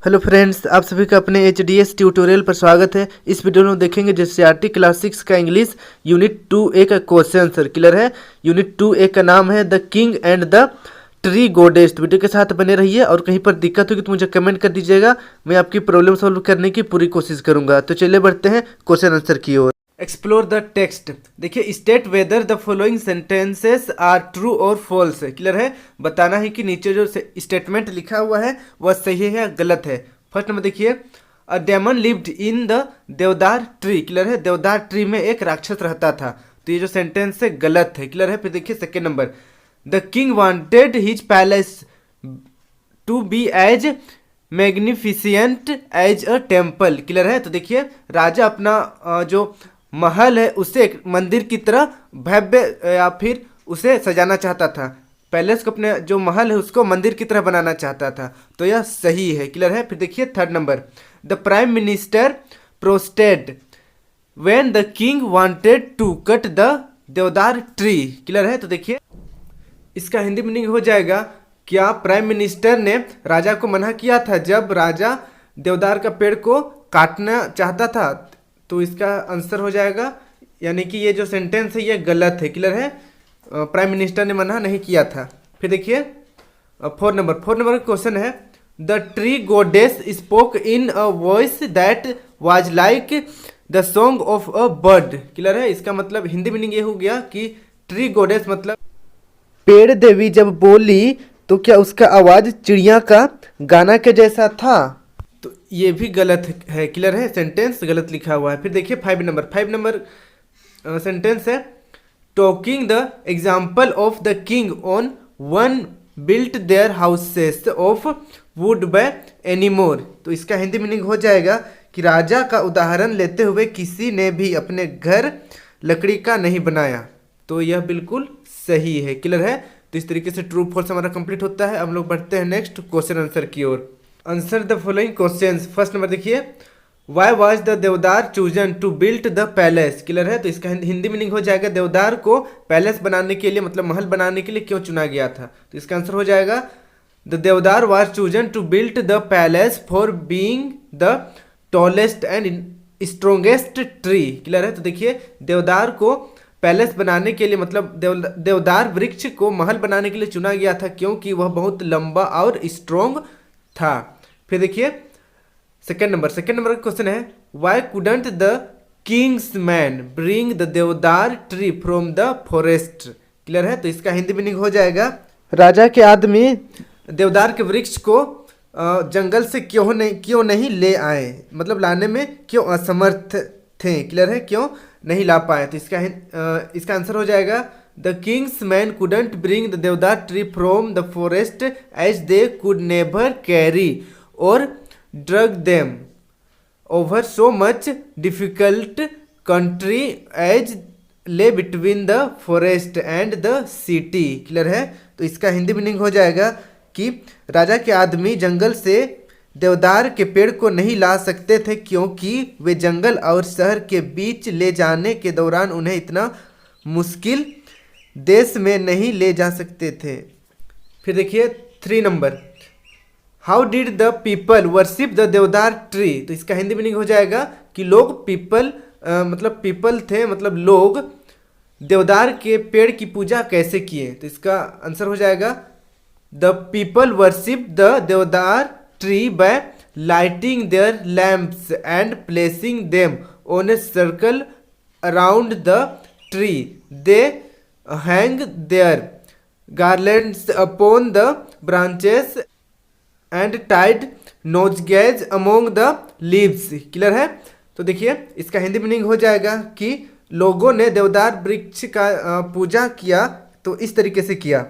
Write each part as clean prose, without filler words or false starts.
Hello friends, आप सभी का अपने एच ट्यूटोरियल पर स्वागत है। इस वीडियो में देखेंगे जेसीईआरटी क्लास 6 का इंग्लिश यूनिट 2A का क्वेश्चन आंसर क्लियर है। यूनिट 2A का नाम है the king and the tree goddess. तो वीडियो के साथ बने रहिए और कहीं पर दिक्कत होगी तो मुझे कमेंट कर दीजिएगा, मैं आपकी प्रॉब्लम सॉल्व करने की पूरी कोशिश करूंगा। तो चलिए बढ़ते हैं क्वेश्चन आंसर की ओर। Explore the text. देखिए, state whether the following sentences are true or false. Clear है, बताना है कि नीचे जो स्टेटमेंट लिखा हुआ है वह सही है या गलत है। फर्स्ट नंबर देखिए, अ daemon lived in the deodar tree. Clear है, देवदार ट्री में एक राक्षस रहता था। तो ये जो सेंटेंस है गलत है। क्लियर है। फिर देखिए second number, the king wanted his palace to be as magnificent as a temple. Clear है। तो देखिए, राजा अपना जो महल है उसे एक मंदिर की तरह भव्य या फिर उसे सजाना चाहता था। पैलेस को, अपने जो महल है उसको मंदिर की तरह बनाना चाहता था। तो यह सही है। क्लियर है। फिर देखिए third number, the prime minister protested when the king wanted to cut the deodar tree. Clear है। तो देखिए, इसका हिंदी मीनिंग हो जाएगा, क्या प्राइम मिनिस्टर ने राजा को मना किया था जब राजा देवदार का पेड़ को काटना चाहता था। तो इसका आंसर हो जाएगा, यानी कि ये जो सेंटेंस है ये गलत है। क्लियर है, प्राइम मिनिस्टर ने मना नहीं किया था। फिर देखिए फोर्थ नंबर का क्वेश्चन है, the tree गोडेस spoke in a voice that was like the song of a bird. Clear है, इसका मतलब हिंदी मीनिंग ये हो गया कि ट्री गोडेस मतलब पेड़ देवी जब बोली तो क्या उसका आवाज चिड़िया का गाना के जैसा था। तो ये भी गलत है। क्लियर है, सेंटेंस गलत लिखा हुआ है। फिर देखिए फाइव नंबर सेंटेंस है, talking the example of the king on one built their houses of would buy anymore. तो इसका हिंदी मीनिंग हो जाएगा कि राजा का उदाहरण लेते हुए किसी ने भी अपने घर लकड़ी का नहीं बनाया। तो यह बिल्कुल सही है। क्लियर है। तो इस तरीके से ट्रू फॉल्स हमारा कंप्लीट होता है। हम लोग बढ़ते हैं नेक्स्ट क्वेश्चन आंसर की ओर। Answer the following questions. First number देखिए, why was the deodar chosen to build the palace. Clear है। तो इसका हिंदी मीनिंग हो जाएगा, देवदार को पैलेस बनाने के लिए मतलब महल बनाने के लिए क्यों चुना गया था। तो इसका आंसर हो जाएगा, the deodar was chosen to build the palace for being the tallest and strongest tree. Clear है। तो देखिए, देवदार को पैलेस बनाने के लिए मतलब देवदार वृक्ष को महल बनाने के लिए चुना गया था क्योंकि वह बहुत लंबा और स्ट्रोंग था। फिर देखिए सेकेंड नंबर का क्वेश्चन है, why couldn't the king's man bring the deodar tree from the forest. Clear है। तो इसका हिंदी मीनिंग हो जाएगा, राजा के आदमी देवदार के वृक्ष को जंगल से क्यों नहीं ले आए, मतलब लाने में क्यों असमर्थ थे। क्लियर है, क्यों नहीं ला पाए। तो इसका आंसर हो जाएगा, the king's man couldn't bring the deodar tree from the forest as they could never carry or drag them over so much difficult country as lay between the forest and the city. Clear है। तो इसका Hindi meaning हो जाएगा कि राजा के आदमी जंगल से देवदार के पेड़ को नहीं ला सकते थे क्योंकि वे जंगल और शहर के बीच ले जाने के दौरान उन्हें इतना मुश्किल देश में नहीं ले जा सकते थे। फिर देखिए three number, how did the people worship the deodar tree. तो इसका हिंदी मीनिंग हो जाएगा कि लोग मतलब पीपल थे मतलब लोग देवदार के पेड़ की पूजा कैसे किए। तो इसका आंसर हो जाएगा, द पीपल वर्शिप द देवदार tree by lighting their lamps and placing them on a circle around the tree. They hang their garlands upon the branches and tied nosegays among the leaves. Clear है। तो देखिए, इसका Hindi meaning हो जाएगा कि लोगों ने देवदार वृक्ष का पूजा किया। तो इस तरीके से किया,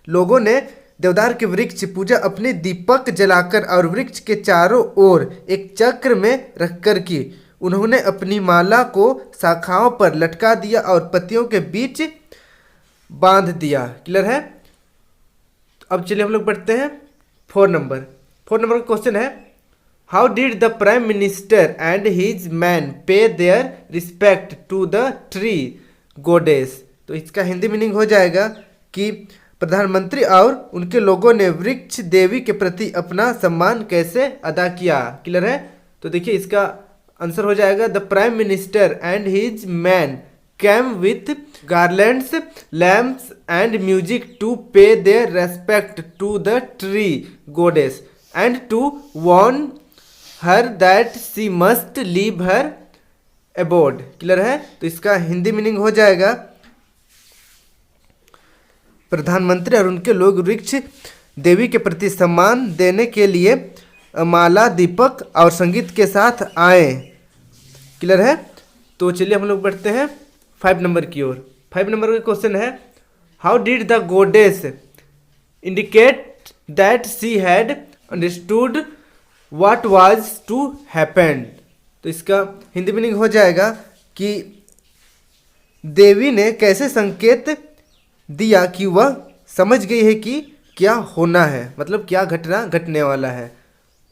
लोगों ने देवदार के वृक्ष पूजा अपने दीपक जलाकर और वृक्ष के चारों ओर एक चक्र में रखकर की। उन्होंने अपनी माला को शाखाओं पर लटका दिया और पत्तियों के बीच बांध दिया। क्लियर है। अब चलिए हम लोग बढ़ते हैं फोर नंबर का क्वेश्चन है, how did the prime minister and his man pay their respect to the tree goddess. तो इसका हिंदी मीनिंग हो जाएगा कि प्रधानमंत्री और उनके लोगों ने वृक्ष देवी के प्रति अपना सम्मान कैसे अदा किया। क्लियर है। तो देखिए इसका आंसर हो जाएगा the prime minister and his man came with garlands lamps and music to pay their respect to the tree goddess and to warn her that she must leave her abode. Clear है। तो इसका Hindi meaning हो जाएगा प्रधानमंत्री और उनके लोग वृक्ष देवी के प्रति सम्मान देने के लिए माला दीपक और संगीत के साथ आए। क्लियर है। तो चलिए हम लोग बढ़ते हैं 5 नंबर की ओर। 5 नंबर का क्वेश्चन है how did the goddess indicate that she had understood what was to happen. तो इसका हिंदी मीनिंग हो जाएगा कि देवी ने कैसे संकेत दिया कि वह समझ गई है कि क्या होना है, मतलब क्या घटना घटने वाला है।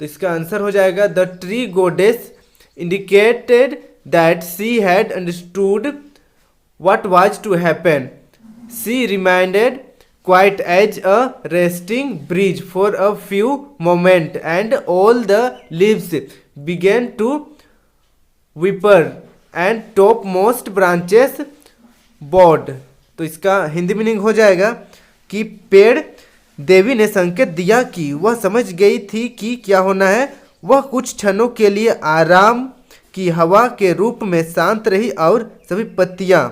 तो इसका आंसर हो जाएगा the tree goddess indicated that she had understood what was to happen. She reminded quite as a resting bridge for a few moments and all the leaves began to whimper and topmost branches bowed। तो इसका Hindi meaning हो जाएगा कि पेड़ देवी ने संकेत दिया कि वह समझ गई थी कि क्या होना है। वह कुछ क्षणों के लिए आराम की हवा के रूप में शांत रही और सभी पत्तियां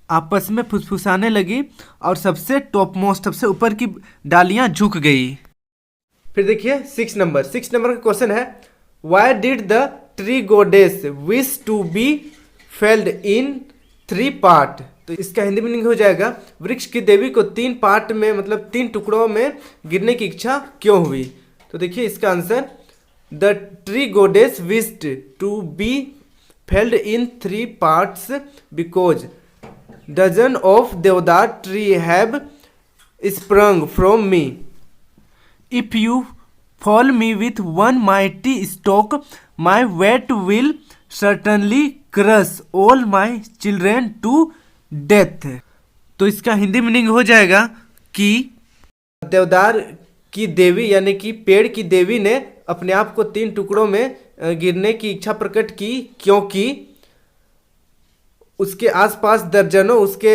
आपस में फुसफुसाने लगी और सबसे टॉप मोस्ट सबसे ऊपर की डालियां झुक गई। फिर देखिए 6 नंबर का क्वेश्चन है why did the tree goddess wish to be felled in 3 part. तो इसका हिंदी मीनिंग हो जाएगा वृक्ष की देवी को 3 पार्ट में मतलब 3 टुकड़ों में गिरने की इच्छा क्यों हुई। तो देखिए इसका answer the tree goddess wished to be felled in 3 parts because dozen of deodar tree have sprung from me. If you fall me with one mighty stalk, my weight will certainly crush all my children to death। तो इसका Hindi meaning हो जाएगा कि देवदार की देवी यानी कि पेड़ की देवी ने अपने आप को 3 टुकड़ों में गिरने की इच्छा प्रकट की क्योंकि उसके आसपास दर्जनों उसके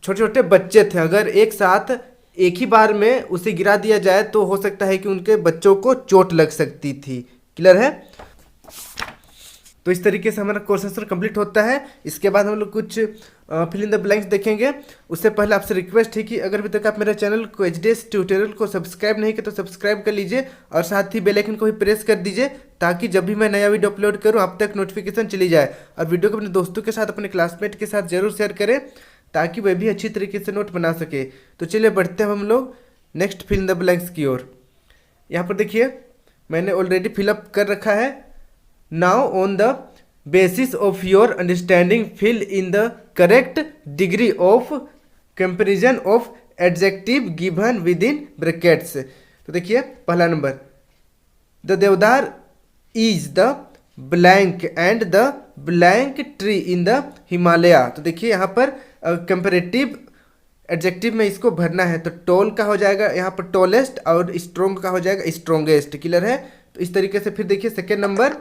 छोटे छोटे बच्चे थे। अगर एक साथ एक ही बार में उसे गिरा दिया जाए तो हो सकता है कि उनके बच्चों को चोट लग सकती थी। क्लियर है। तो इस तरीके से हमारा कोर्स आंसर कंप्लीट होता है। इसके बाद हम लोग कुछ फिल इन द ब्लैंक्स देखेंगे। उससे पहले आपसे रिक्वेस्ट है कि अगर अभी तक आप मेरे चैनल को एचडीएस ट्यूटोरियल को सब्सक्राइब नहीं किया तो सब्सक्राइब कर लीजिए और साथ ही बेल आइकन को भी प्रेस कर दीजिए ताकि जब भी मैं नया वीडियो अपलोड करूं आप तक नोटिफिकेशन चली जाए। और वीडियो को अपने दोस्तों के साथ अपने क्लासमेट के साथ जरूर शेयर करें ताकि वह भी अच्छी तरीके से नोट बना सके। तो चलिए बढ़ते हैं हम लोग next fill in the blanks की ओर। यहाँ पर देखिए मैंने ऑलरेडी फिलअप कर रखा है। Now on the basis of your understanding fill in the correct degree of comparison of adjective given within brackets। तो देखिए पहला number the deodar is the blank and the blank tree in the Himalaya। तो देखिए यहाँ पर comparative adjective में इसको भरना है तो टॉल का हो जाएगा यहाँ पर टॉलेस्ट और स्ट्रोंग का हो जाएगा स्ट्रोंगेस्ट। क्लियर है। तो इस तरीके से फिर देखिए second number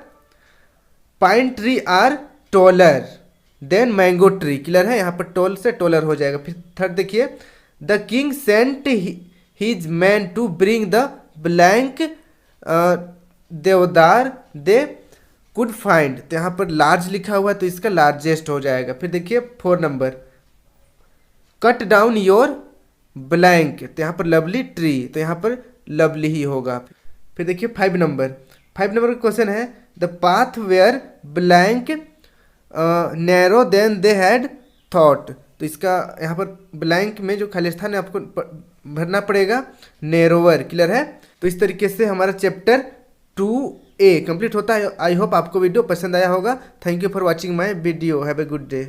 pine tree are taller than mango tree. Clear है। यहाँ पर टॉल से टॉलर हो जाएगा। फिर थर्ड देखिए the king sent his men to bring the blank deodar they could find. तो यहाँ पर लार्ज लिखा हुआ है तो इसका लार्जेस्ट हो जाएगा। फिर देखिए 4 number cut down your blank. तो यहाँ पर लवली ट्री तो यहाँ पर लवली ही होगा। फिर देखिए 5 नंबर का क्वेश्चन है the path where blank narrow than they had thought. तो इसका यहाँ पर ब्लैंक में जो खाली स्थान है आपको भरना पड़ेगा नैरोवर। क्लियर है। तो इस तरीके से हमारा चैप्टर 2A कंप्लीट होता है। आई होप आपको वीडियो पसंद आया होगा। Thank you for watching my video. Have a good day.